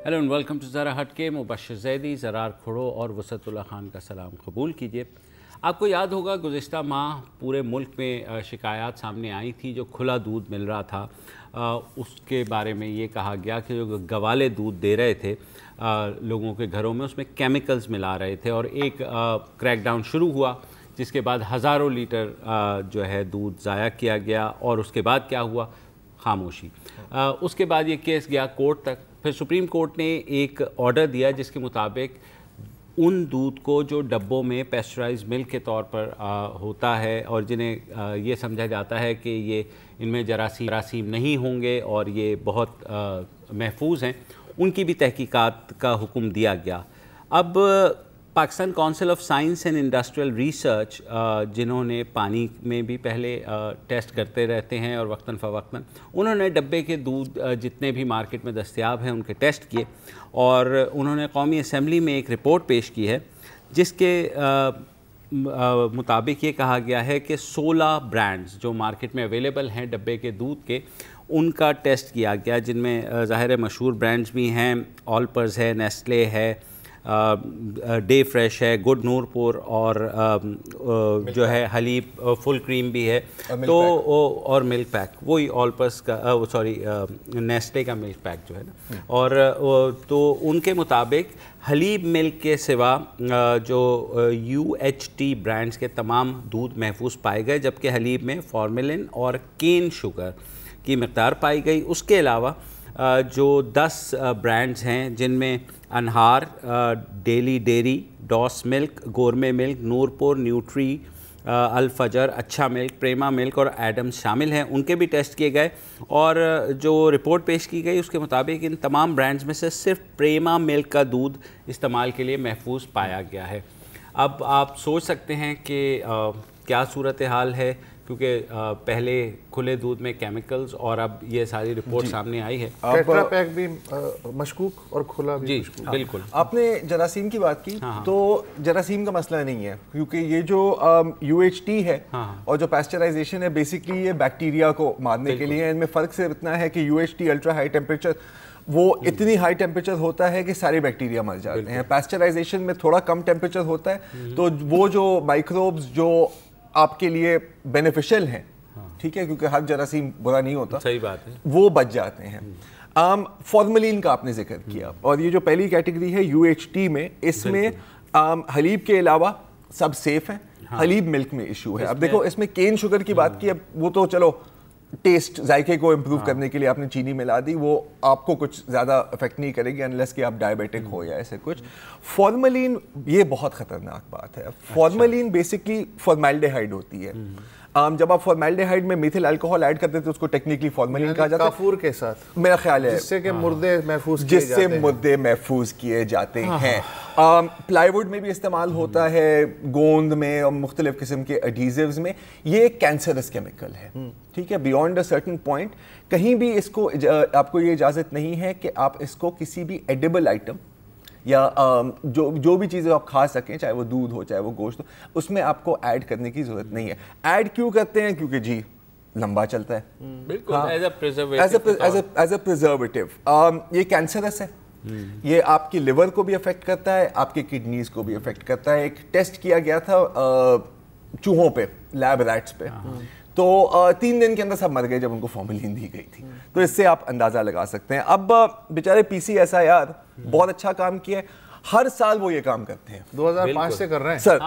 Hello and welcome to ذرا ہٹ کے. مبشر زیدی, زرار کھڑو اور وسعت اللہ خان کا سلام قبول کیجیے. آپ کو یاد ہوگا گزشتہ ماہ پورے ملک میں شکایات سامنے آئی تھی. جو کھلا دودھ مل رہا تھا اس کے بارے میں یہ کہا گیا کہ جو گوالے دودھ دے رہے تھے لوگوں کے گھروں میں, اس میں کیمیکلز ملا رہے تھے, اور ایک کریک ڈاؤن شروع ہوا جس کے بعد ہزاروں لیٹر جو ہے دودھ ضائع کیا گیا. اور اس کے بعد کیا ہوا؟ خاموشی. اس کے بعد یہ کیس گیا کورٹ تک. پھر سپریم کورٹ نے ایک آرڈر دیا جس کے مطابق ان دودھ کو جو ڈبوں میں پیسچرائز ملک کے طور پر ہوتا ہے اور جنہیں یہ سمجھا جاتا ہے کہ یہ ان میں جراثیم نہیں ہوں گے اور یہ بہت محفوظ ہیں, ان کی بھی تحقیقات کا حکم دیا گیا. اب Pakistan council of science and industrial research جنہوں نے پانی میں بھی پہلے ٹیسٹ کرتے رہتے ہیں اور وقتاً فوقتاً, انہوں نے ڈبے کے دودھ جتنے بھی مارکیٹ میں دستیاب ہیں ان کے ٹیسٹ کیے, اور انہوں نے قومی اسمبلی میں ایک رپورٹ پیش کی ہے جس کے مطابق یہ کہا گیا ہے کہ 16 برانڈز جو مارکیٹ میں اویلیبل ہیں ڈبے کے دودھ کے, ان کا ٹیسٹ کیا گیا, جن میں ظاہر مشہور برانڈز بھی ہیں. آلپرز ہے, نیسلے ہے, ڈے فریش ہے, گڈ نور پور, اور جو ہے حلیب فل کریم بھی ہے, تو اور ملک پیک, وہی آلپرس کا نیسلے کا ملک پیک جو ہے نا. اور تو ان کے مطابق حلیب ملک کے سوا جو UHT برانڈز کے تمام دودھ محفوظ پائے گئے, جبکہ حلیب میں فارملن اور کین شوگر کی مقدار پائی گئی. اس کے علاوہ جو 10 برانڈز ہیں جن میں انہار, ڈیلی ڈیری, ڈاس ملک, گورمے ملک, نور پور, نیوٹری, الفجر, اچھا ملک, پریما ملک اور ایڈمز شامل ہیں, ان کے بھی ٹیسٹ کیے گئے. اور جو رپورٹ پیش کی گئی اس کے مطابق ان تمام برانڈز میں سے صرف پریما ملک کا دودھ استعمال کے لیے محفوظ پایا گیا ہے. اب آپ سوچ سکتے ہیں کہ کیا صورتحال ہے, کیونکہ پہلے کھلے دودھ میں کیمیکلز, اور اب یہ ساری رپورٹ سامنے آئی ہے. ٹیٹرا پیک بھی مشکوک اور کھلا بھی. جی بالکل. آپ نے جراثیم کی بات کی, تو جراثیم کا مسئلہ نہیں ہے, کیونکہ یہ جو UHT ہے اور جو پیسچرائزیشن ہے, بیسکلی یہ بیکٹیریا کو مارنے کے لیے. ان میں فرق صرف اتنا ہے کہ UHT الٹرا ہائی ٹیمپریچر, وہ اتنی ہائی ٹیمپریچر ہوتا ہے کہ سارے بیکٹیریا مر جاتے ہیں. پیسچرائزیشن میں تھوڑا کم ٹیمپریچر ہوتا ہے, تو وہ جو مائکروبز جو آپ کے لیے بینیفیشل ہیں, ٹھیک ہے, کیونکہ ہر جراثیم برا نہیں ہوتا, صحیح بات ہے, وہ بچ جاتے ہیں. فارملین کا آپ نے ذکر کیا, اور یہ جو پہلی کیٹیگری ہے UHT میں, اس میں حلیب کے علاوہ سب سیف ہیں. حلیب ملک میں ایشو ہے. اب دیکھو اس میں کین شوگر کی بات کی, اب وہ تو چلو ٹیسٹ ذائقے کو امپروو کرنے کے لیے آپ نے چینی ملا دی, وہ آپ کو کچھ زیادہ افیکٹ نہیں کرے گی انلیس کہ آپ ڈائبیٹک ہو یا ایسے کچھ. فارملین یہ بہت خطرناک بات ہے. فارملین بیسکلی فارمیلڈیہائیڈ ہوتی ہے. جب آپ فارمیلڈیہائیڈ میں میتھل الکوہول ایڈ کرتے تھے اس کو ٹیکنیکلی فارملین کہا جاتا ہے. کافور کے ساتھ میرا خیال ہے, جس سے کہ مردے محفوظ کیے جاتے ہیں. پلائی ووڈ میں بھی استعمال ہوتا ہے, گوند میں, اور مختلف قسم کے ایڈیزیوز میں. یہ ایک کینسرس کیمیکل ہے, ٹھیک ہے. بیونڈ اے سرٹن پوائنٹ کہیں بھی اس کو آپ کو یہ اجازت نہیں ہے کہ آپ اس کو کسی بھی ایڈیبل آئٹم یا جو بھی چیزیں آپ کھا سکیں, چاہے وہ دودھ ہو چاہے وہ گوشت ہو, اس میں آپ کو ایڈ کرنے کی ضرورت نہیں ہے. ایڈ کیوں کرتے ہیں؟ کیونکہ جی لمبا چلتا ہے, بالکل ایز اے پریزرویٹو. یہ کینسرس ہے, یہ آپ کی لیور کو بھی افیکٹ کرتا ہے, آپ کی کڈنیز کو بھی افیکٹ کرتا ہے. ایک ٹیسٹ کیا گیا تھا چوہوں پہ, لیب ریٹس پہ, تو 3 دن کے اندر سب مر گئے جب ان کو فارملین دی گئی تھی. تو اس سے آپ اندازہ لگا سکتے ہیں. اب بیچارے PCSIR بہت اچھا کام کیا ہے, ہر سال وہ یہ کام کرتے ہیں, 2005 سے کر رہے ہیں سر.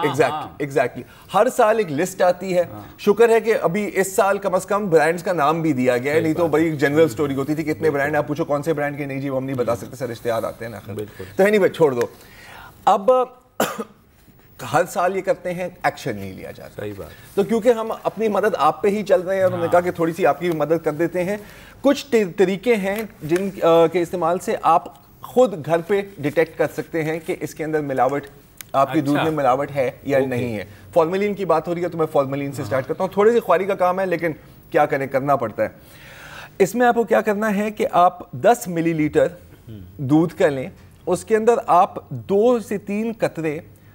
ایگزیکٹلی ہر سال ایک لسٹ آتی ہے. شکر ہے کہ ابھی اس سال کم از کم برانڈز کا نام بھی دیا گیا ہے, نہیں تو بڑی جنرل سٹوری ہوتی تھی کہ اتنے برانڈ, آپ پوچھو کون سے برانڈ کے, نہیں جی وہ ہم نہیں بتا سکتے سر, اشتہار آتے ہیں نا. تو نہیں بھائی چھوڑ دو. اب ہر سال یہ کرتے ہیں, ایکشن نہیں لیا جاتا. صحیح بات. تو کیونکہ ہم اپنی مدد آپ پہ ہی چل رہے ہیں, اور انہوں نے کہا کہ تھوڑی سی آپ کی مدد کر دیتے ہیں. کچھ طریقے ہیں جن کے استعمال سے آپ خود گھر پہ ڈیٹیکٹ کر سکتے ہیں کہ اس کے اندر ملاوٹ, آپ کی دودھ میں ملاوٹ ہے یا نہیں ہے. فارملین کی بات ہو رہی ہے تو میں فارملین سے سٹارٹ کرتا ہوں. تھوڑی سی خواری کا کام ہے لیکن کیا کریں, کرنا پڑتا ہے. اس میں آپ کو کیا کرنا ہے کہ آپ 10 ملی لیٹر دودھ کا لیں, اس کے اندر آپ 2 سے 3 قطرے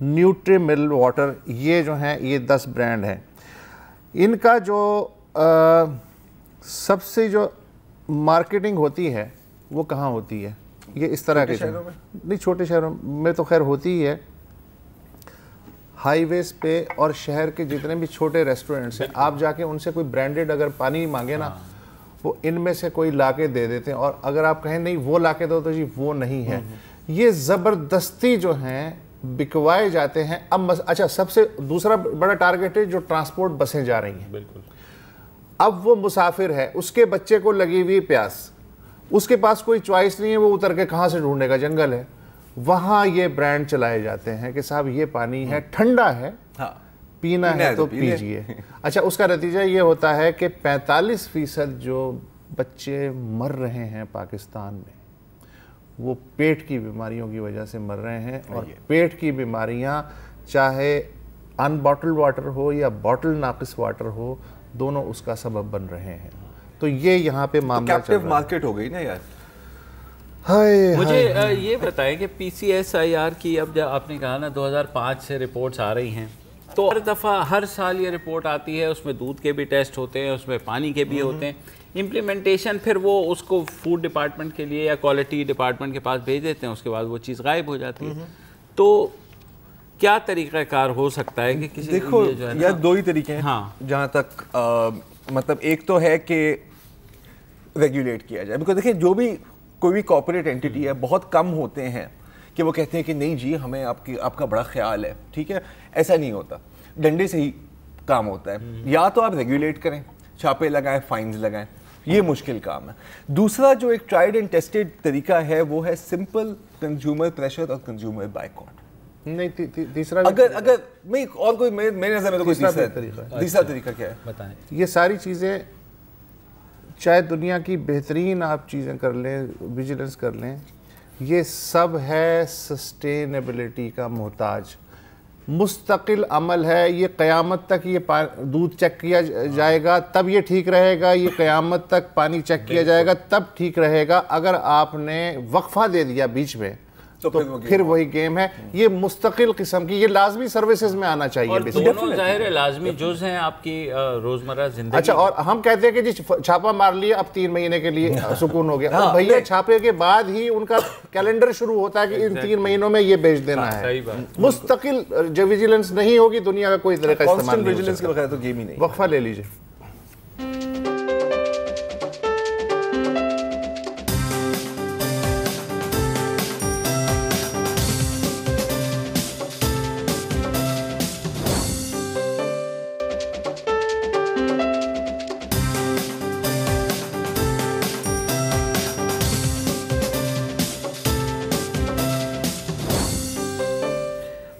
نیوٹری منرل واٹر، یہ جو ہیں یہ 10 برانڈ ہیں. ان کا جو سب سے جو مارکیٹنگ ہوتی ہے وہ کہاں ہوتی ہے؟ یہ اس طرح کے شہروں میں نہیں، چھوٹے شہروں میں تو خیر ہوتی ہی ہے، ہائی ویز پہ اور شہر کے جتنے بھی چھوٹے ریسٹورنٹس ہیں، آپ جا کے ان سے کوئی برانڈڈ اگر پانی مانگے نا، وہ ان میں سے کوئی لا کے دے دیتے ہیں، اور اگر آپ کہیں نہیں وہ لا کے دو تو جی وہ نہیں ہے. یہ زبردستی جو ہیں بکوائے جاتے ہیں. اب اچھا، سب سے دوسرا بڑا ٹارگٹ ہے جو ٹرانسپورٹ بسیں جا رہی ہیں. بالکل. اب وہ مسافر ہے، اس کے بچے کو لگی ہوئی پیاس، اس کے پاس کوئی چوائس نہیں ہے، وہ اتر کے کہاں سے ڈھونڈے گا، جنگل ہے. وہاں یہ برانڈ چلائے جاتے ہیں کہ صاحب یہ پانی ہے، ٹھنڈا ہے، پینا ہے تو پیجئے. اچھا، اس کا نتیجہ یہ ہوتا ہے کہ 45% جو بچے مر رہے ہیں پاکستان میں وہ پیٹ کی بیماریوں کی وجہ سے مر رہے ہیں. اور پیٹ کی بیماریاں چاہے ان باٹل واٹر ہو یا باٹل ناقص واٹر ہو، دونوں اس کا سبب بن رہے ہیں. تو یہ یہاں پہ معاملہ کیپٹیو مارکیٹ ہو گئی نا یار. مجھے یہ بتائیں کہ PCSIR کی اب جب آپ نے کہا نا 2005 سے رپورٹس آ رہی ہیں، تو ہر دفعہ ہر سال یہ رپورٹ آتی ہے، اس میں دودھ کے بھی ٹیسٹ ہوتے ہیں، اس میں پانی کے بھی ہوتے ہیں. امپلیمنٹیشن پھر وہ اس کو فوڈ ڈپارٹمنٹ کے لیے یا کوالٹی ڈپارٹمنٹ کے پاس بھیج دیتے ہیں، اس کے بعد وہ چیز غائب ہو جاتی ہے. تو کیا طریقہ کار ہو سکتا ہے کہ کسی دیکھو یا دو ہی طریقے ہیں جہاں تک مطلب ایک تو ہے کہ ریگولیٹ کیا جائے. بیکاز دیکھیں جو بھی کوئی بھی کارپوریٹ اینٹی ہے بہت کم ہوتے ہیں کہ وہ کہتے ہیں کہ نہیں جی ہمیں آپ کا بڑا خیال ہے. ٹھیک ہے، ایسا نہیں ہوتا، ڈنڈے سے ہی کام ہوتا ہے. یا تو آپ ریگولیٹ کریں، چھاپے لگائیں، فائنز لگائیں، یہ مشکل کام ہے. دوسرا جو ایک ٹرائیڈ اینڈ ٹیسٹڈ طریقہ ہے وہ ہے سمپل کنزیومر پریشر اور کنزیومر بائیکاٹ. نہیں، تیسرا اگر میں اور کوئی میرے نظر میں تو کوئی تیسرا طریقہ کیا ہے بتائیں. یہ ساری چیزیں چاہے دنیا کی بہترین آپ چیزیں کر لیں، ویجیلنس کر لیں، یہ سب ہے سسٹینیبلٹی کا محتاج. مستقل عمل ہے. یہ قیامت تک یہ دودھ چیک کیا جائے گا تب یہ ٹھیک رہے گا، یہ قیامت تک پانی چیک کیا جائے گا تب ٹھیک رہے گا. اگر آپ نے وقفہ دے دیا بیچ میں تو پھر وہی گیم ہے. یہ مستقل قسم کی، یہ لازمی سروسز میں آنا چاہیے. اور دونوں ظاہر لازمی جز ہیں آپ کی روزمرہ زندگی. اچھا، اور ہم کہتے ہیں کہ جی چھاپا مار لیا اب 3 مہینے کے لیے سکون ہو گیا. بھیا چھاپے کے بعد ہی ان کا کیلنڈر شروع ہوتا ہے کہ ان 3 مہینوں میں یہ بیچ دینا ہے. مستقل جو ویجیلنس نہیں ہوگی دنیا کا کوئی طریقہ استعمال نہیں ویجیلنس کے بغیر تو گیم ہی نہیں. وقفہ لے لیجئے.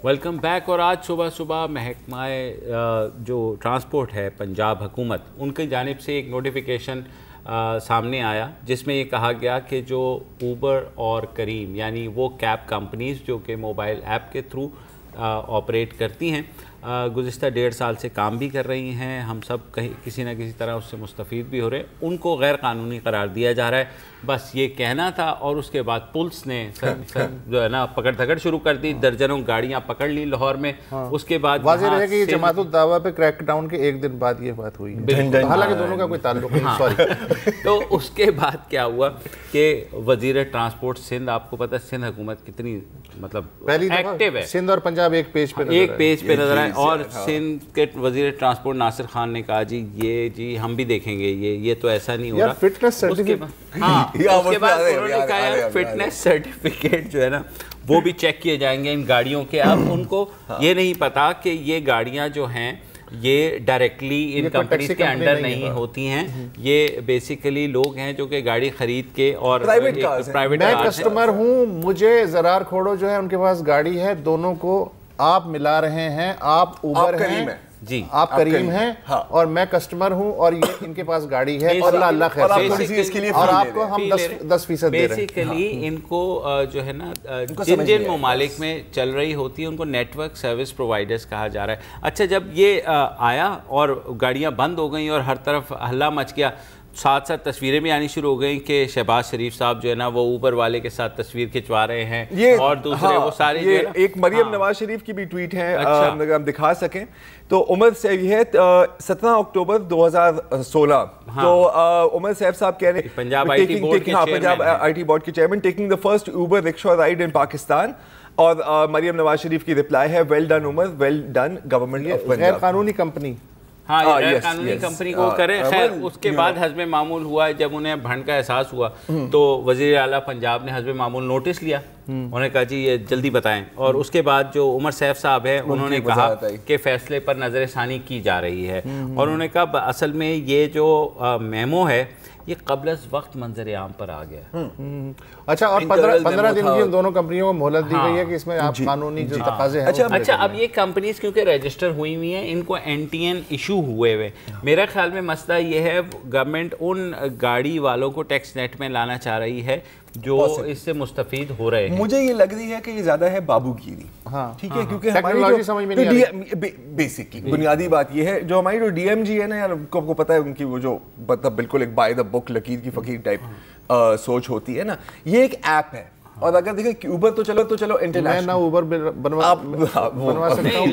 Welcome back. اور آج صبح محکمہ جو ٹرانسپورٹ ہے پنجاب حکومت، ان کی جانب سے ایک نوٹیفیکیشن سامنے آیا جس میں یہ کہا گیا کہ جو اوبر اور کریم یعنی وہ کیب کمپنیز جو کہ موبائل ایپ کے تھرو آپریٹ کرتی ہیں، گزشتہ 1.5 سال سے کام بھی کر رہی ہیں، ہم سب کسی نہ کسی طرح اس سے مستفید بھی ہو رہے ہیں، ان کو غیر قانونی قرار دیا جا رہا ہے. بس یہ کہنا تھا. اور اس کے بعد پولیس نے جو ہے نا پکڑ دھکڑ شروع کر دی، درجنوں گاڑیاں پکڑ لی لاہور میں. اس کے بعد واضح رہے کہ یہ جماعت الدعوہ پہ کریک ڈاؤن کے 1 دن بعد یہ بات ہوئی ہے، حالانکہ دونوں کا کوئی تعلق نہیں. سوری. تو اس کے بعد کیا ہوا کہ وزیر ٹرانسپورٹ سندھ، آپ کو پتہ ہے سندھ حکومت کتنی مطلب ایکٹیو ہے، سندھ اور پنجاب ایک پیج پہ نظر آئے. اور سندھ کے وزیر ٹرانسپورٹ ناصر خان نے کہا جی یہ جی ہم بھی دیکھیں گے، یہ تو ایسا نہیں ہو رہا. فٹنس سرٹیفکیٹ، ہاں اس کے بعد انہوں نے کہا فٹنس سرٹیفکیٹ جو ہے نا وہ بھی چیک کیے جائیں گے ان گاڑیوں کے. اب ان کو یہ نہیں پتا کہ یہ گاڑیاں جو ہیں یہ ڈائریکٹلی ان کمپنیز کے انڈر نہیں ہوتی ہیں، یہ بیسیکلی لوگ ہیں جو کہ گاڑی خرید کے اور پرائیویٹ. میں کسٹمر ہوں، مجھے زرار کھوڑو جو ہے ان کے پاس گاڑی ہے، دونوں کو آپ ملا رہے ہیں، آپ اوبر ہیں جی، آپ کریم ہیں اور میں کسٹمر ہوں اور یہ ان کے پاس گاڑی ہے اور اللہ خیر اور آپ کو ہم 10% دے رہے ہیں. بیسیکلی ان کو جو ہے نا جن ممالک میں چل رہی ہوتی ہے ان کو نیٹ ورک سروس پرووائڈرز کہا جا رہا ہے. اچھا، جب یہ آیا اور گاڑیاں بند ہو گئیں اور ہر طرف ہلہ مچ گیا ساتھ ساتھ تصویریں بھی آنی شروع ہو گئیں کہ شہباز شریف صاحب جو ہے نا وہ اوبر والے کے ساتھ تصویر کھنچوا رہے ہیں اور دوسرے وہ سارے یہ ایک مریم نواز شریف کی بھی ٹویٹ ہے اگر ہم دکھا سکیں تو عمر سیف ہے 17 اکتوبر 2016 تو عمر سیف صاحب کہہ رہے ہیں پنجاب آئی ٹی بورڈ کے chairman taking the first Uber rickshaw ride in Pakistan اور مریم نواز شریف کی رپلائی ہے well done Umar well done government of Punjab. غیر قانونی کمپنی غیر قانونی کمپنی کو کرے. خیر اس کے بعد حزب معمول ہوا جب انہیں بھنڈ کا احساس ہوا تو وزیر اعلیٰ پنجاب نے حزب معمول نوٹس لیا, انہوں نے کہا جی یہ جلدی بتائیں, اور اس کے بعد جو عمر سیف صاحب ہیں انہوں نے کہا کہ فیصلے پر نظر ثانی کی جا رہی ہے, اور انہوں نے کہا اصل میں یہ جو میمو ہے یہ قبل از وقت منظر عام پر آ گیا. اچھا, اور 15 دن کی ان دونوں کمپنیوں کو مہلت دی گئی ہے کہ اس میں آپ قانونی جو تقاضے ہیں. اچھا اب یہ کمپنیز کیونکہ رجسٹر ہوئی ہوئی ہیں ان کو NTN ایشو ہوئے ہوئے, میرا خیال میں مسئلہ یہ ہے گورنمنٹ ان گاڑی والوں کو ٹیکس نیٹ میں لانا چاہ رہی ہے جو اس سے مستفید ہو رہے ہیں. مجھے یہ لگ رہی ہے کہ یہ زیادہ ہے بابو گیری, ٹھیک ہے, کیونکہ ہماری بیسکلی بنیادی بات یہ ہے جو ہماری جو DMG ہے نا یار, آپ کو پتا ہے ان کی وہ جو مطلب بالکل ایک بائی دا بک لکیر کی فقیر ٹائپ سوچ ہوتی ہے نا, یہ ایک ایپ ہے. اور اگر دیکھیں اوبر تو چلو انٹرنیشنل, میں نہ اوبر بنوا سکتا ہوں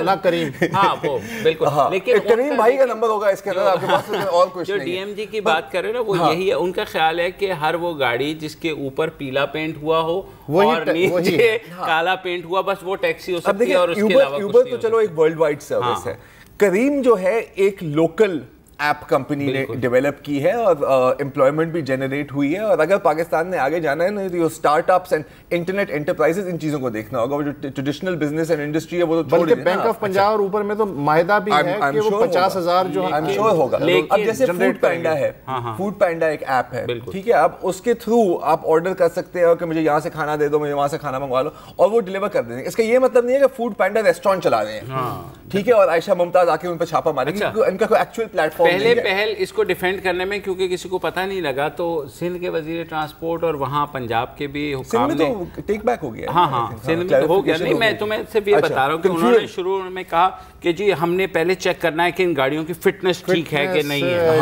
نہ کریم, ہاں وہ بالکل, لیکن کریم بھائی کا نمبر ہوگا اس کے اندر آپ کے پاس, اور کچھ نہیں. جو DMG کی بات کر رہے ہیں نا وہ یہی ہے, ان کا خیال ہے کہ ہر وہ گاڑی جس کے اوپر پیلا پینٹ ہوا ہو اور نیچے کالا پینٹ ہوا بس وہ ٹیکسی ہو سکتی ہے, اور اس کے علاوہ کچھ نہیں. اوبر تو چلو ایک ورلڈ وائڈ سروس ہے, کریم جو ہے ایک لوکل ایپ کمپنی نے ڈیولپ کی ہے اور امپلائمنٹ بھی جنریٹ ہوئی ہے. اور اگر پاکستان نے آگے جانا ہے نا تو startups and internet enterprises ان چیزوں کو دیکھنا ہوگا. وہ جو ٹریڈیشنل بزنس اینڈ انڈسٹری ہے وہ تو بلکہ بینک آف پنجاب اور اوپر میں تو معاہدہ بھی ہے کہ وہ 50,000 جو I'm sure ہوگا. اب جیسے فوڈ پینڈا ہے, فوڈ پینڈا ایک ایپ ہے, ٹھیک ہے, اب اس کے تھرو آپ آرڈر کر سکتے ہو کہ مجھے یہاں سے کھانا دے دو, مجھے وہاں سے کھانا منگوا لو, اور وہ ڈلیور کر دیں گے. اس کا یہ مطلب نہیں ہے کہ فوڈ پینڈا ریسٹورینٹ چلا رہے ہیں, ٹھیک ہے, اور عائشہ ممتاز آ کے ان پہ چھاپا مارے گی, ان کا کوئی ایکچوئل پلیٹ فارم نہیں ہے. اس کو ڈیفینڈ کرنے میں کیونکہ کسی کو پتہ نہیں لگا تو سندھ کے وزیر ٹرانسپورٹ اور وہاں پنجاب کے بھی حکام نے ٹیک بیک ہو گیا. ہاں سندھ میں ہو گیا. نہیں میں تمہیں صرف یہ بتا رہا ہوں کہ انہوں نے شروع میں کہا کہ جی ہم نے پہلے چیک کرنا ہے کہ ان گاڑیوں کی فٹنس ٹھیک ہے کہ نہیں ہے.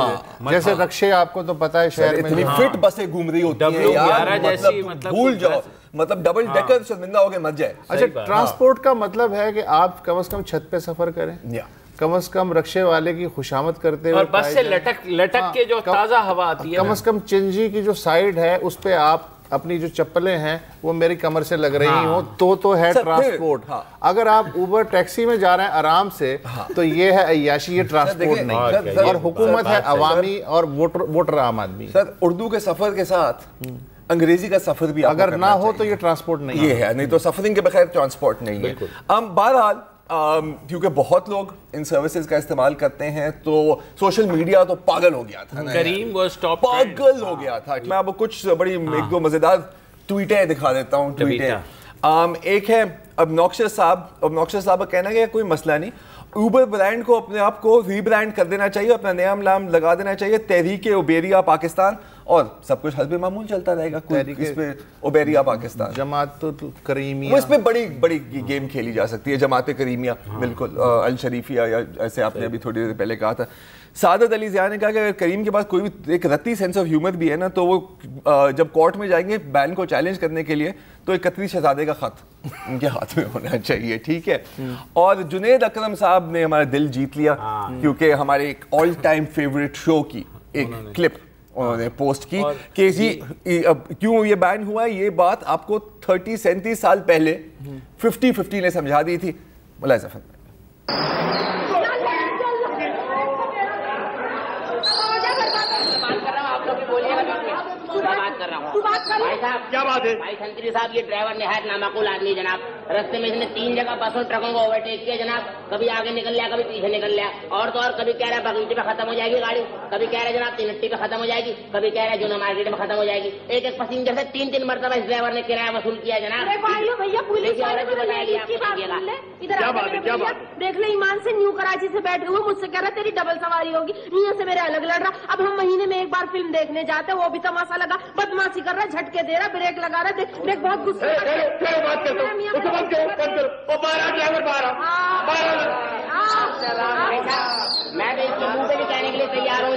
جیسے رکشے آپ کو تو پتہ ہے شہر میں اتنی فٹ بسیں گھوم رہی ہوتی ہیں یار, مطلب بھول جاؤ, مطلب ڈبل ڈیکر شرمندہ ہو کے مت جائے. اچھا, ٹرانسپورٹ کا مطلب ہے کہ آپ کم از کم چھت پہ سفر کریں, کم از کم رکشے والے کی خوشامد کرتے ہوئے, اور بس سے لٹک کے جو تازہ ہوا آتی ہے, کم از کم چنجی کی جو سائیڈ ہے اس پہ آپ اپنی جو چپلیں ہیں وہ میری کمر سے لگ رہی ہوں تو ہے ٹرانسپورٹ. اگر آپ اوبر ٹیکسی میں جا رہے ہیں آرام سے تو یہ ہے عیاشی, یہ ٹرانسپورٹ نہیں. اور حکومت ہے عوامی اور ووٹر عام آدمی. سر اردو کے سفر کے ساتھ انگریزی کا سفر بھی اگر نہ ہو تو یہ ٹرانسپورٹ نہیں یہ ہے, نہیں تو سفرنگ کے بغیر ٹرانسپورٹ نہیں ہے. بہرحال کیونکہ بہت لوگ ان سروسز کا استعمال کرتے ہیں تو سوشل میڈیا تو پاگل ہو گیا تھا, پاگل ہو گیا تھا. میں آپ کو کچھ بڑی ایک دو مزیدار ٹویٹیں دکھا دیتا ہوں. ایک ہے ابنوکشس صاحب کا کہنا ہے کہ کوئی مسئلہ نہیں, اوبر برانڈ کو اپنے آپ کو ری برانڈ کر دینا چاہیے, اپنا نیا نام لگا دینا چاہیے تحریک اوبیریا پاکستان, اور سب کچھ حسب معمول چلتا رہے گا. اس پہ اوبیریا پاکستان, جماعت کریمیہ, وہ اس پہ بڑی گیم کھیلی جا سکتی ہے. جماعت کریمیہ, بالکل, الشریفیہ, یا ایسے آپ نے ابھی تھوڑی دیر پہلے کہا تھا. سعادت علی ضیاء نے کہا کہ اگر کریم کے پاس کوئی بھی ایک رتی سینس آف ہیومر بھی ہے نا تو وہ جب کورٹ میں جائیں گے بین کو چیلنج کرنے کے لیے تو 31 شہزادے کا خط ان کے ہاتھ میں ہونا چاہیے, ٹھیک ہے. اور جنید اکرم صاحب نے ہمارا دل جیت لیا کیونکہ ہمارے ایک آل ٹائم فیوریٹ شو کی ایک کلپ انہوں نے پوسٹ کی کہ جی کیوں یہ بین ہوا ہے. یہ بات آپ کو 37 سال پہلے 50-50 نے سمجھا دی تھی. ملاحظہ فرمائیں. کیا بات ہے بھائی سنتری صاحب, یہ ڈرائیور نہایت نامعقول آدمی جناب. رستے میں اس نے 3 جگہ بسوں ٹرکوں کو اوورٹیک کیا جناب, کبھی آگے نکل لیا کبھی پیچھے نکل لیا, اور تو اور کبھی کہہ رہا ہے بغیچے پہ ختم ہو جائے گی گاڑی, کبھی کہہ رہا ہے جناب تینٹی پہ ختم ہو جائے گی, کبھی کہہ رہا ہے جونا مارکیٹ میں ختم ہو جائے گی. ایک پیسنجر سے 3 مرتبہ اس ڈرائیور نے کرایہ وصول کیا جناب. دیکھ لے ایمان سے نیو کراچی سے بیٹھ ہوئے مجھ سے کہہ رہا تیری ڈبل سواری ہوگی, یہاں سے میرے الگ لڑ رہا. اب ہم مہینے میں ایک بار فلم دیکھنے جاتے, وہ بھی تماشا لگا, بدماشی کر رہا, جھٹکے دے رہا, بریک لگا رہا, دیکھ بہت غصے میں تو اس کے منہ پہ بھی کہنے کے لیے تیار ہوں.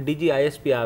DGISP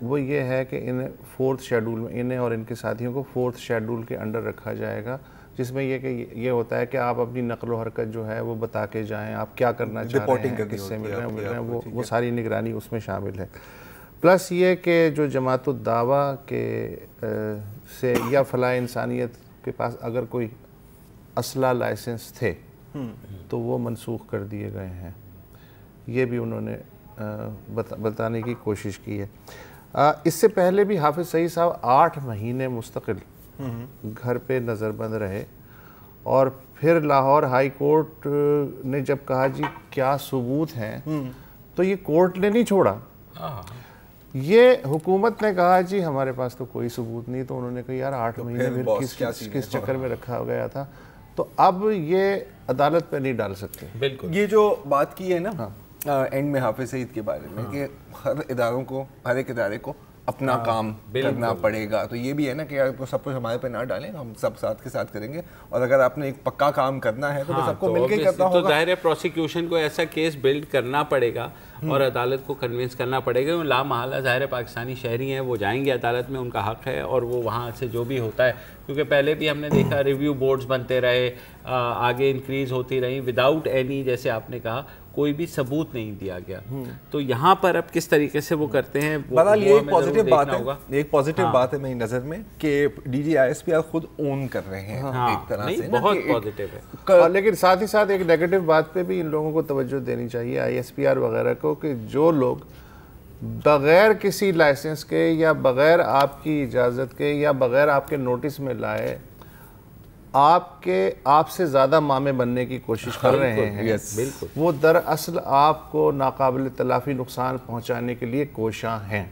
وہ یہ ہے کہ انہیں 4th شیڈول میں انہیں اور ان کے ساتھیوں کو 4th شیڈول کے انڈر رکھا جائے گا، جس میں یہ کہ یہ ہوتا ہے کہ آپ اپنی نقل و حرکت جو ہے وہ بتا کے جائیں، آپ کیا کرنا چاہ رہے ہیں، کس سے مل رہے ہیں، وہ ساری نگرانی اس میں شامل ہے۔ پلس یہ کہ جو جماعت الدعویٰ کے سے یا فلاح انسانیت کے پاس اگر کوئی اسلحہ لائسنس تھے تو وہ منسوخ کر دیے گئے ہیں، یہ بھی انہوں نے بتانے کی کوشش کی ہے۔ اس سے پہلے بھی حافظ سعید صاحب 8 مہینے مستقل گھر پہ نظر بند رہے، اور پھر لاہور ہائی کورٹ نے جب کہا جی کیا ثبوت ہیں، تو یہ کورٹ نے نہیں چھوڑا، یہ حکومت نے کہا جی ہمارے پاس تو کوئی ثبوت نہیں، تو انہوں نے کہا یار 8 مہینے کس چکر میں رکھا گیا تھا، تو اب یہ عدالت پہ نہیں ڈال سکتے۔ بالکل یہ جو بات کی ہے نا اینڈ میں حافظ سعید کے بارے میں کہ ہر اداروں کو، ہر ایک ادارے کو اپنا کام کرنا پڑے گا، تو یہ بھی ہے نا کہ آپ کو سب کچھ ہمارے پہ نہ ڈالیں، ہم سب ساتھ کے ساتھ کریں گے، اور اگر آپ نے ایک پکا کام کرنا ہے تو سب کو مل کے کرنا ہوگا۔ تو ظاہر ہے پروسیکیوشن کو ایسا کیس بلڈ کرنا پڑے گا اور عدالت کو کنونس کرنا پڑے گا، لا محالہ ظاہر ہے پاکستانی شہری ہیں، وہ جائیں گے عدالت میں، ان کا حق ہے، اور وہ وہاں سے جو بھی ہوتا ہے، کیونکہ پہلے بھی ہم نے دیکھا ریویو بورڈز بنتے رہے، آگے انکریز ہوتی رہیں، وداؤٹ اینی جیسے آپ نے کہا کوئی بھی ثبوت نہیں دیا گیا، تو یہاں پر اب کس طریقے سے وہ کرتے ہیں، بہرحال یہ ایک پازیٹیو بات ہے، ایک پازیٹیو بات ہے میری نظر میں کہ D G I S P R خود اون کر رہے ہیں ایک طرح سے، بہت پازیٹیو ہے، لیکن ساتھ ہی ساتھ ایک نیگیٹو بات پہ بھی ان لوگوں کو توجہ دینی چاہیے، آئی ایس پی آر وغیرہ کو، کہ جو لوگ بغیر کسی لائسنس کے یا بغیر آپ کی اجازت کے یا بغیر آپ کے نوٹس میں لائے آپ سے زیادہ مامے بننے کی کوشش کر رہے ہیں، وہ دراصل آپ کو ناقابل تلافی نقصان پہنچانے کے لیے کوشاں ہیں،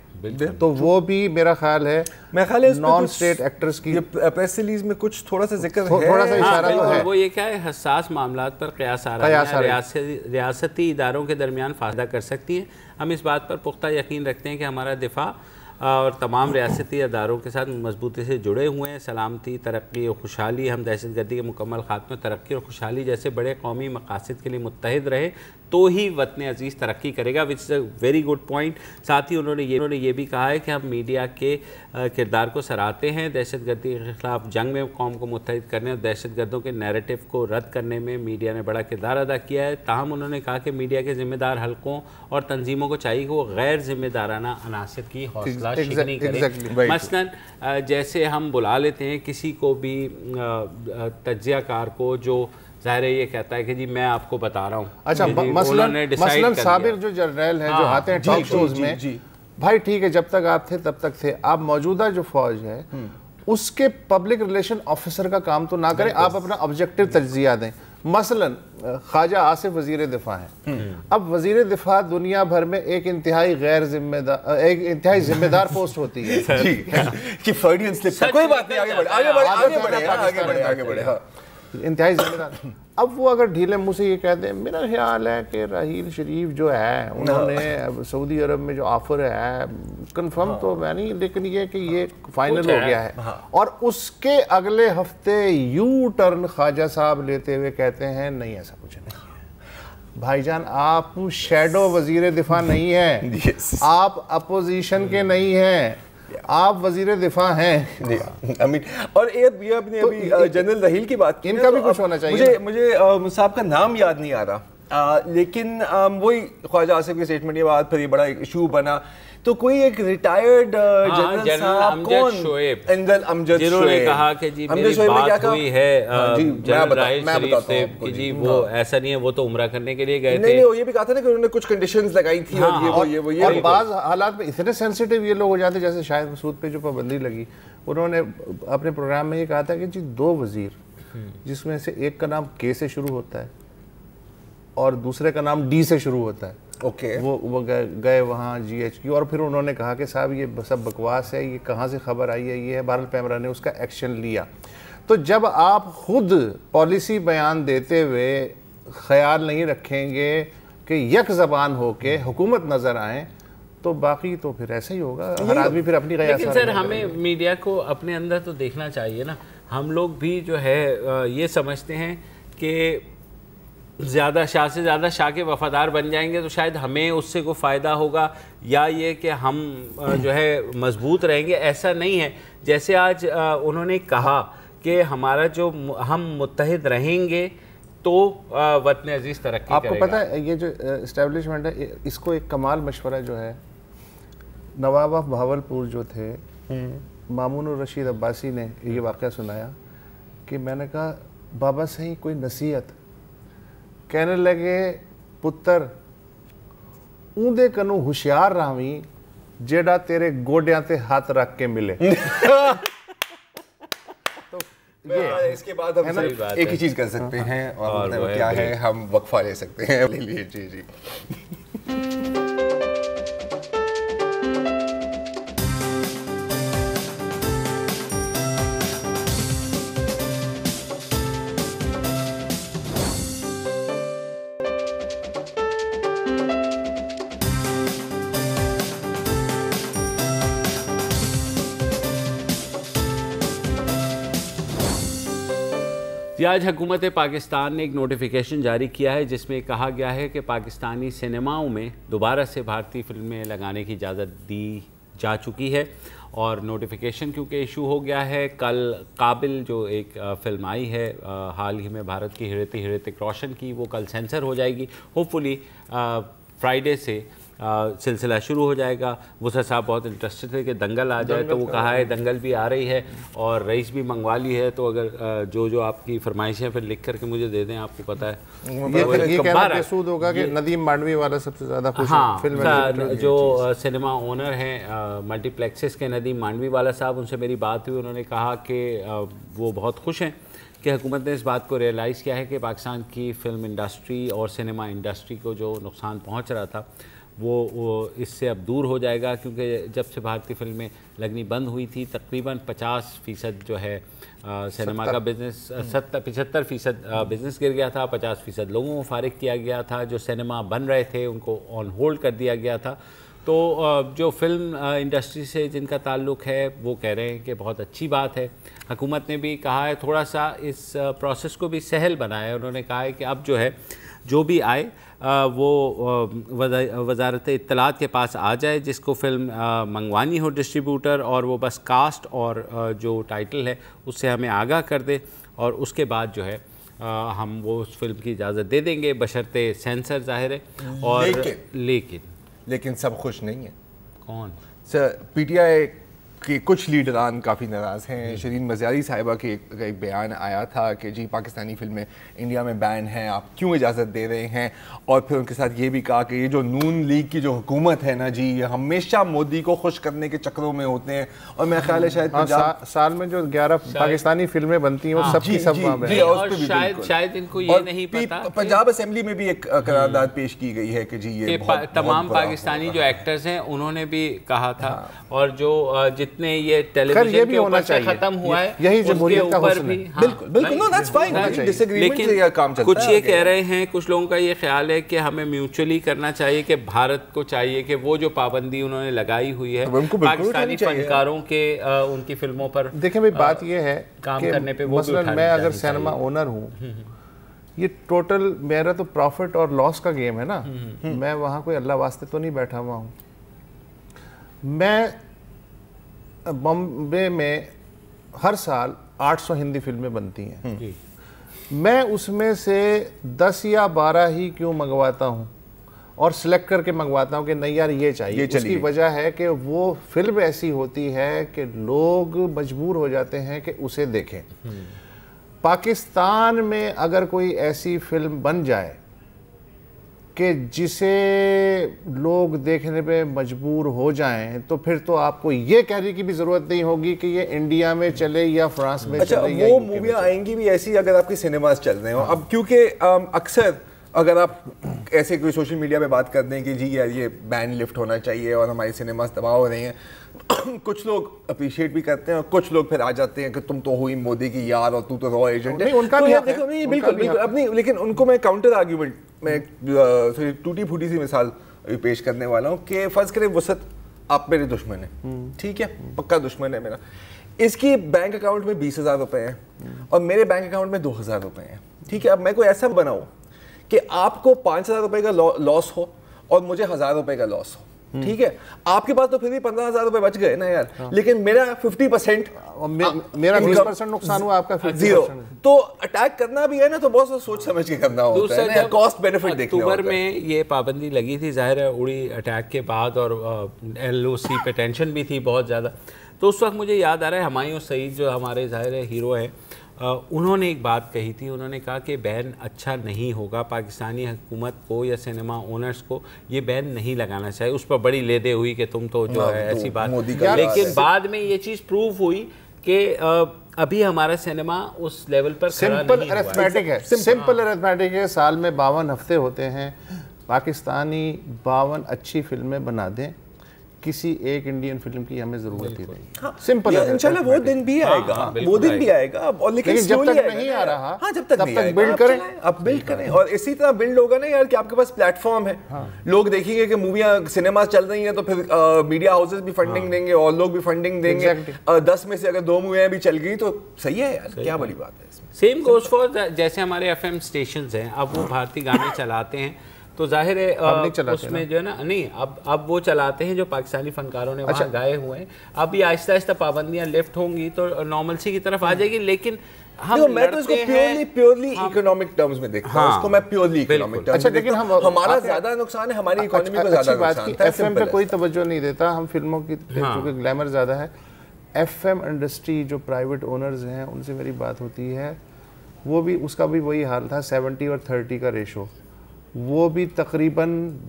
تو وہ بھی میرا خیال ہے نان اسٹیٹ ایکٹرز کی پریس ریلیز میں کچھ تھوڑا سا ذکر ہے، تھوڑا سا اشارہ تو ہے، وہ یہ کیا ہے، حساس معاملات پر قیاس آرائی ریاستی اداروں کے درمیان فائدہ کر سکتی ہیں۔ ہم اس بات پر پختہ یقین رکھتے ہیں کہ ہمارا دفاع اور تمام ریاستی اداروں کے ساتھ مضبوطی سے جڑے ہوئے ہیں، سلامتی، ترقی اور خوشحالی، ہم دہشت گردی کے مکمل خاتمے، ترقی اور خوشحالی جیسے بڑے قومی مقاصد کے لیے متحد رہے تو ہی وطن عزیز ترقی کرے گا، وچ از اے ویری گڈ پوائنٹ۔ ساتھ ہی انہوں نے یہ بھی کہا ہے کہ ہم میڈیا کے کردار کو سراہتے ہیں، دہشت گردی کے خلاف جنگ میں قوم کو متحد کرنے اور دہشت گردوں کے نیریٹو کو رد کرنے میں میڈیا نے بڑا کردار ادا کیا ہے، تاہم انہوں نے کہا کہ میڈیا کے ذمہ دار حلقوں اور تنظیموں کو چاہیے کہ وہ غیر ذمہ دارانہ عناصر کی حوصلہ شکنی کریں، مثلا جیسے ہم بلا لیتے ہیں کسی کو بھی تجزیہ کار کو جو ظاہر ہے یہ کہتا ہے کہ جی میں آپ کو بتا رہا ہوں، اچھا مثلا صابر جو جرنیل ہیں جو آتے ہیں ٹاک شوز میں، بھائی ٹھیک ہے جب تک آپ تھے تب تک تھے، آپ موجودہ جو فوج ہے اس کے پبلک ریلیشن آفیسر کا کام تو نہ کریں، آپ اپنا آبجیکٹیو تجزیہ دیں۔ مثلا خواجہ آصف وزیر دفاع ہیں، اب وزیر دفاع دنیا بھر میں ایک انتہائی غیر ذمہ دار، ایک انتہائی ذمہ دار پوسٹ ہوتی ہے، کوئی بات نہیں، آگے بڑھے، انتہائی ذمہ دار۔ اب وہ اگر ڈھیلے منہ سے یہ کہتے ہیں، میرا خیال ہے کہ راحیل شریف جو ہے انہوں نے سعودی عرب میں جو آفر ہے کنفرم تو میں نہیں، لیکن یہ کہ یہ فائنل ہو گیا ہے، اور اس کے اگلے ہفتے یو ٹرن خواجہ صاحب لیتے ہوئے کہتے ہیں نہیں ایسا کچھ نہیں ہے۔ بھائی جان آپ شیڈو وزیر دفاع نہیں ہیں، آپ اپوزیشن کے نہیں ہیں، آپ وزیر دفاع ہیں۔ اور ابھی جنرل رحیل کی بات کی، ان کا بھی کچھ ہونا چاہیے۔ مجھے صاحب کا نام یاد نہیں آ رہا، لیکن وہی خواجہ آصف کی اسٹیٹمنٹ کے بعد پھر یہ بڑا ایک ایشو بنا، تو کوئی ایک ریٹائرڈ جنرل صاحب کون، امجد جنہوں نے کہا کہ جی میری بات ہوئی ہے جنرل راحیل شریف سے کہ جی وہ ایسا نہیں ہے، وہ تو عمرہ کرنے کے لیے گئے تھے، نہیں یہ بھی کہا تھا نا کہ انہوں نے کچھ کنڈیشنز لگائی تھی، اور بعض حالات میں اتنے سینسیٹیو یہ لوگ ہو جاتے، جیسے شاہد مسعود پہ جو پابندی لگی، انہوں نے اپنے پروگرام میں یہ کہا تھا کہ جی 2 وزیر جس میں سے ایک کا نام کے سے شروع ہوتا ہے اور دوسرے کا نام ڈی سے شروع ہوتا ہے، وہ گئے وہاں جی ایچ کیو، اور پھر انہوں نے کہا کہ صاحب یہ سب بکواس ہے، یہ کہاں سے خبر آئی ہے، یہ ہے، بہرحال پیمرا نے اس کا ایکشن لیا۔ تو جب آپ خود پالیسی بیان دیتے ہوئے خیال نہیں رکھیں گے کہ یک زبان ہو کے حکومت نظر آئیں تو باقی تو پھر ایسا ہی ہوگا، ہر آدمی پھر اپنی غیاثت۔ لیکن سر ہمیں میڈیا کو اپنے اندر تو دیکھنا چاہیے نا، ہم لوگ بھی جو ہے یہ سمجھتے ہیں کہ زیادہ شاہ سے زیادہ شاہ کے وفادار بن جائیں گے تو شاید ہمیں اس سے کوئی فائدہ ہوگا یا یہ کہ ہم جو ہے مضبوط رہیں گے. ایسا نہیں ہے. جیسے آج انہوں نے کہا کہ ہمارا جو ہم متحد رہیں گے تو وطن عزیز ترقی کرے گا. آپ کو پتہ ہے یہ جو اسٹیبلشمنٹ ہے اس کو ایک کمال مشورہ جو ہے نواب آف بہاولپور جو تھے مامون الرشید عباسی نے یہ واقعہ سنایا کہ میں نے کہا بابا صحیح کوئی نصیحت. کہنے لگے پتر اوندے کنو ہوشیار راویں جیڑا تیرے گوڈیاں تے ہاتھ رکھ کے ملے. اس کے بعد ہم ایک ہی چیز کر سکتے ہیں اور کیا ہے ہم وقفہ لے سکتے ہیں. لے لیے. جی جی. آج حکومت پاکستان نے ایک نوٹیفیکیشن جاری کیا ہے جس میں کہا گیا ہے کہ پاکستانی سینماؤں میں دوبارہ سے بھارتی فلمیں لگانے کی اجازت دی جا چکی ہے. اور نوٹیفیکیشن کیونکہ ایشو ہو گیا ہے, کل قابل جو ایک فلم آئی ہے حال ہی میں بھارت کی ہرتک روشن کی, وہ کل سینسر ہو جائے گی. ہوپ فلی فرائیڈے سے سلسلہ شروع ہو جائے گا. وسعت صاحب بہت انٹرسٹڈ تھے کہ دنگل آ جائے تو وہ کہا ہے دنگل بھی آ رہی ہے اور رئیس بھی منگوا لی ہے, تو اگر جو آپ کی فرمائشیں پھر لکھ کر کے مجھے دے دیں. آپ کو پتہ ہے یہ کہنا محسوس ہوگا کہ ندیم مانڈوی والا سب سے زیادہ خوش فلم ہے. جو سنیما اونر ہیں ملٹی پلیکسز کے ندیم مانڈوی والا صاحب, ان سے میری بات ہوئی. انہوں نے کہا کہ وہ بہت خوش ہیں کہ حکومت نے اس بات کو ریئلائز کیا ہے کہ پاکستان کی فلم انڈسٹری اور سنیما انڈسٹری کو جو نقصان پہنچ رہا تھا وہ اس سے اب دور ہو جائے گا, کیونکہ جب سے بھارتی فلمیں لگنی بند ہوئی تھی تقریباً 50% جو ہے سینما کا بزنس 75% بزنس گر گیا تھا, 50% لوگوں کو فارغ کیا گیا تھا, جو سینما بن رہے تھے ان کو آن ہولڈ کر دیا گیا تھا. تو جو فلم انڈسٹری سے جن کا تعلق ہے وہ کہہ رہے ہیں کہ بہت اچھی بات ہے. حکومت نے بھی کہا ہے تھوڑا سا اس پروسیس کو بھی سہل بنایا ہے. انہوں نے کہا ہے کہ اب جو ہے جو بھی آئے وہ وزارت اطلاعات کے پاس آ جائے, جس کو فلم منگوانی ہو ڈسٹریبیوٹر, اور وہ بس کاسٹ اور جو ٹائٹل ہے اس سے ہمیں آگاہ کر دے, اور اس کے بعد جو ہے ہم وہ اس فلم کی اجازت دے دیں گے بشرطِ سینسر ظاہر ہے. اور لیکن سب خوش نہیں ہیں. کون؟ سر پی ٹی آئی کہ کچھ لیڈران کافی ناراض ہیں. شرین مزاری صاحبہ کے ایک بیان آیا تھا کہ جی پاکستانی فلمیں انڈیا میں بین ہیں, آپ کیوں اجازت دے رہے ہیں, اور پھر ان کے ساتھ یہ بھی کہا کہ یہ جو نون لیگ کی جو حکومت ہے نا جی, یہ ہمیشہ مودی کو خوش کرنے کے چکروں میں ہوتے ہیں. اور میرا خیال ہے شاید سال میں جو 11 پاکستانی فلمیں بنتی ہیں وہ سب کی سب وہاں ہیں, اور شاید ان کو یہ نہیں پتا. پنجاب اسمبلی میں بھی ایک قرارداد پیش کی گئی ہے کہ جی یہ تمام پاکستانی جو ایکٹرز ہیں انہوں نے بھی کہا تھا, اور جو جتنے یہ ٹیلی ویژن کے اوپر سے ختم ہوا ہے یہی جمہوریت کا حسن ہے. بالکل بالکل, نو دیٹس فائن, ڈسگریمنٹ سے یہ کام چلتا ہے. کچھ یہ کہہ رہے ہیں, کچھ لوگوں کا یہ خیال ہے کہ ہمیں میوچولی کرنا چاہیے, کہ بھارت کو چاہیے کہ وہ جو پابندی انہوں نے لگائی ہوئی ہے پاکستانی فنکاروں کے ان کی فلموں پر, دیکھیں بھائی بات یہ ہے کام کرنے پہ, مثلا میں اگر سینما اونر ہوں, یہ ٹوٹل میرا تو پروفٹ اور لاس کا گیم ہے نا, میں وہاں کوئی اللہ واسطے تو نہیں بیٹھا ہوا ہوں. میں بامبے میں ہر سال 800 ہندی فلمیں بنتی ہیں, میں اس میں سے 10 یا 12 ہی کیوں منگواتا ہوں, اور سلیکٹ کر کے منگواتا ہوں کہ نہیں یار یہ چاہیے. اس کی وجہ ہے کہ وہ فلم ایسی ہوتی ہے کہ لوگ مجبور ہو جاتے ہیں کہ اسے دیکھیں. پاکستان میں اگر کوئی ایسی فلم بن جائے کہ جسے لوگ دیکھنے پہ مجبور ہو جائیں, تو پھر تو آپ کو یہ کہنے کی بھی ضرورت نہیں ہوگی کہ یہ انڈیا میں چلے یا فرانس میں چلے. اچھا, وہ موویاں آئیں گی بھی ایسی اگر آپ کے سنیماز چل رہے ہوں. اب کیونکہ اکثر اگر آپ ایسے کوئی سوشل میڈیا پہ بات کر دیں کہ جی یار یہ بین لفٹ ہونا چاہیے اور ہماری سنیماز تباہ ہو رہے ہیں, کچھ لوگ اپریشیٹ بھی کرتے ہیں, اور کچھ لوگ پھر آ جاتے ہیں کہ تم تو ہوئی مودی کی یار اور تو رو ایجنٹ ہے. بالکل بالکل اپنی, لیکن ان کو میں کاؤنٹر آرگیومنٹ میں ٹوٹی پھوٹی سی مثال پیش کرنے والا ہوں کہ فرض کریں وسعت آپ میرے دشمن ہیں, ٹھیک ہے, پکا دشمن ہے میرا, اس کی بینک اکاؤنٹ میں 20,000 روپے ہیں اور میرے بینک اکاؤنٹ میں 2,000 روپے ہیں, ٹھیک ہے. اب میں کوئی ایسا بناؤں کہ آپ کو 5,000 روپے کا لاس ہو اور مجھے 1,000 روپے کا لاس ہو, ٹھیک ہے, آپ کے پاس تو پھر بھی 15,000 روپے بچ گئے نا یار, لیکن میرا 50%, میرا 20% نقصان ہوا, آپ کا 0. تو اٹیک کرنا بھی ہے نا تو بہت سوچ سمجھ کے کرنا ہوتا ہے, کاسٹ بینیفٹ دیکھنا ہوتا ہے. اکتوبر میں یہ پابندی لگی تھی, ظاہر ہے اڑی اٹیک کے بعد, اور LOC پہ ٹینشن بھی تھی بہت زیادہ. تو اس وقت مجھے یاد آ رہا ہے ہمایوں سعید جو ہمارے ظاہر ہیرو ہیں, انہوں نے ایک بات کہی تھی, انہوں نے کہا کہ بین اچھا نہیں ہوگا, پاکستانی حکومت کو یا سینما اونرز کو یہ بین نہیں لگانا چاہیے. اس پر بڑی لیدے ہوئی کہ تم تو جو ہے ایسی بات, لیکن بعد میں یہ چیز پروو ہوئی کہ ابھی ہمارا سینما اس لیول پر کھڑا نہیں ہوا. سمپل ارتھمیٹک ہے, سمپل ارتھمیٹک ہے, سال میں 52 ہفتے ہوتے ہیں, پاکستانی 52 اچھی فلمیں بنا دیں, کسی ایک انڈین فلم کی ہمیں ضرورت ہی نہیں. سمپل ہے, انشاءاللہ وہ دن بھی آئے گا, وہ دن بھی آئے گا, لیکن جب تک نہیں آ رہا, ہاں جب تک بلڈ کریں, آپ بلڈ کریں. اور اسی طرح بلڈ ہوگا نا یار کہ آپ کے پاس پلیٹ فارم ہے, لوگ دیکھیں گے کہ موویاں سنیما چل رہی ہیں تو پھر میڈیا ہاؤسز بھی فنڈنگ دیں گے اور لوگ بھی فنڈنگ دیں گے. 10 میں سے اگر 2 موویاں بھی چل گئی تو صحیح ہے یار, کیا بڑی بات ہے اس میں. سیم گوز فار جیسے ہمارے FM اسٹیشنز ہیں, اب وہ بھارتی گانے چلاتے ہیں تو ظاہر ہے اس میں جو ہے نا, نہیں اب وہ چلاتے ہیں جو پاکستانی فنکاروں نے وہاں گائے ہوئے ہیں. اب یہ آہستہ آہستہ پابندیاں لفٹ ہوں گی تو نارملسی کی طرف آ جائے گی. لیکن میں تو اس کو پیورلی اکنامک ٹرمز میں دیکھتا ہوں, اس کو میں پیورلی اکنامک ٹرمز میں دیکھتا ہوں. ہمارا زیادہ نقصان ہے, ہماری اکانومی کو زیادہ نقصان ہے. FM پہ کوئی توجہ نہیں دیتا, ہم فلموں کی کیونکہ گلیمر زیادہ ہے. FM انڈسٹری جو پرائیویٹ اونرز ہیں ان سے میری بات ہوتی ہے, وہ بھی اس کا بھی وہی حال تھا, 70 اور 30 کا ریشو. وہ بھی تقریباً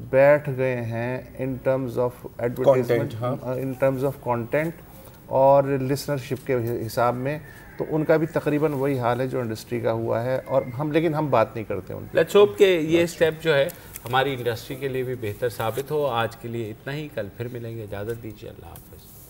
بیٹھ گئے ہیں in terms of advertisement, in terms of content اور لسنرشپ کے حساب میں. تو ان کا بھی تقریباً وہی حال ہے جو انڈسٹری کا ہوا ہے, اور لیکن ہم بات نہیں کرتے ان. لیٹس ہوپ کہ یہ سٹیپ جو ہے ہماری انڈسٹری کے لیے بھی بہتر ثابت ہو. آج کے لیے اتنا ہی, کل پھر ملیں گے, اجازت دیجیے, اللہ حافظ.